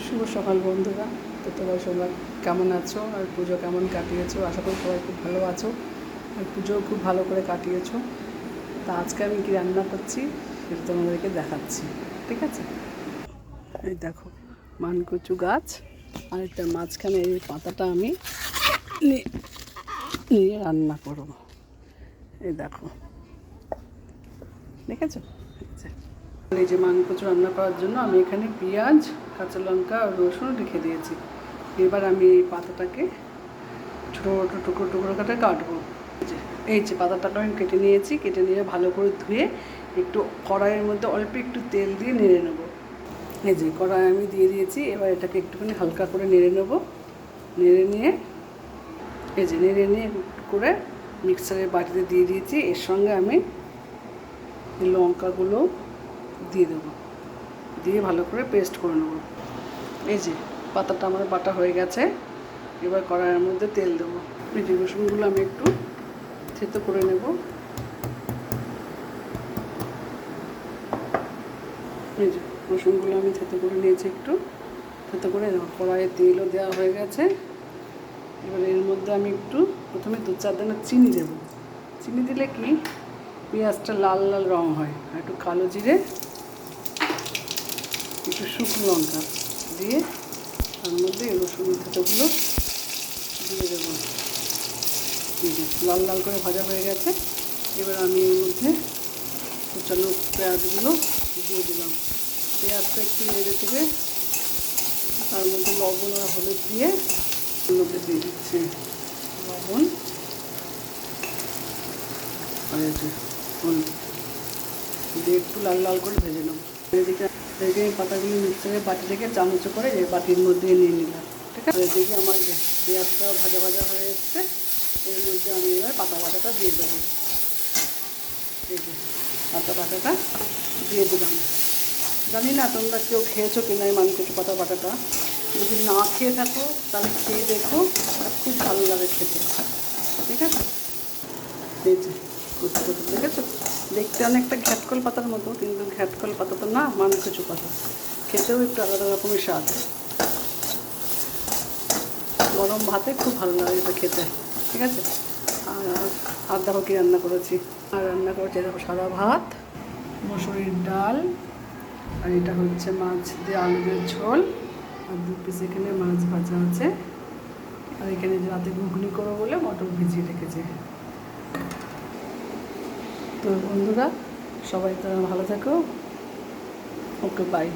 শুভ সকাল বন্ধুরা। তো সবাই কেমন আছো আর পুজো কেমন কাটিয়েছো? আশা করি সবাই খুব ভালো আছো আর পুজোও খুব ভালো করে কাটিয়েছো। তা আজকে আমি কী রান্না করছি সেটা তোমাদেরকে দেখাচ্ছি, ঠিক আছে? এই দেখো মানকচু গাছ আর এটার মাঝখানে এই পাতাটা আমি নিয়ে রান্না করবো। এই দেখো, দেখেছো? এই যে মানকচু রান্না করার জন্য আমি এখানে পেঁয়াজ, কাঁচা লঙ্কা আর রসুন রেখে দিয়েছি। এবার আমি এই পাতাটাকে ছোটো ছোটো টুকরো টুকরো করে কাটবো। এই যে পাতাটাকে আমি কেটে নিয়েছি, কেটে নিয়ে ভালো করে ধুয়ে একটু কড়াইয়ের মধ্যে অল্প একটু তেল দিয়ে নেড়ে নেবো। এই যে কড়াই আমি দিয়ে দিয়েছি, এবার এটাকে একটুখানি হালকা করে নেড়ে নেবো। নেড়ে নিয়ে এই যে নেড়ে নিয়ে করে মিক্সারের বাটিতে দিয়ে দিয়েছি। এর সঙ্গে আমি লঙ্কাগুলো দিয়ে দেবো, দিয়ে ভালো করে পেস্ট করে নেবো। এই যে পাতাটা আমার বাটা হয়ে গেছে। এবার কড়াইয়ের মধ্যে তেল দেবো। এই যে রসুনগুলো আমি একটু থেতো করে নেব। এই যে রসুনগুলো আমি থেতো করে নিয়েছি, একটু থেতো করে কড়াইয়ে তেলও দেওয়া হয়ে গেছে। এবার এর মধ্যে আমি একটু প্রথমে 2-4 দানা চিনি দেবো। চিনি দিলে কি পেঁয়াজটা লাল লাল রঙ হয়। আর একটু কালো জিরে, একটু শুকনো লঙ্কা দিয়ে তার মধ্যে রসুন থেতোগুলো দিয়ে দেবো। লাল লাল করে ভাজা হয়ে গেছে। এবার আমি এর মধ্যে কুচানো পেঁয়াজগুলো দিয়ে দিলাম। পেঁয়াজটা একটু নেড়ে থেকে তার মধ্যে লবণ আর হলুদ দিয়ে এর মধ্যে দিয়ে দিচ্ছি লবণ আর হলুদ দিয়ে একটু লাল লাল করে ভেজে নেব। এদিকে পাতাগুলো মিক্সারের বাটি থেকে চামচ করে এই বাটির মধ্যে নিয়ে নিলাম, ঠিক আছে? এদিকে আমার পেঁয়াজটা ভাজা ভাজা হয়ে এসছে। এর মধ্যে আমি এবার পাতা বাটাটা দিয়ে দেবো। এই যে পাতা বাটাটা দিয়ে দিলাম। জানি না তোমরা কেউ খেয়েছো কিনা এই মানকচু পাতা বাটাটা। যদি না খেয়ে থাকো তাহলে খেয়ে দেখো, খুব ভালো লাগে খেতে, ঠিক আছে? এই যে কচু পাতা দেখেছো, দেখতে অনেকটা ঘ্যাটকল পাতার মতো, কিন্তু ঘ্যাটকল পাতা তো না, মানকচু পাতা। খেতেও একটু আলাদা রকমের স্বাদ। গরম ভাতে খুব ভালো লাগে এটা খেতে, ঠিক আছে? আর দেখো কী রান্না করেছি। আর রান্না করেছি দেখো সাদা ভাত, মসুরির ডাল, আর এটা হচ্ছে মাছ দিয়ে আলুর ঝোল, আর 2 পিস এখানে মাছ ভাজা আছে। আর এখানে রাতে ঘুগনি করবো বলে মটর ভিজিয়ে রেখেছে। তো বন্ধুরা সবাই তো ভালো থেকো। ওকে, বাই।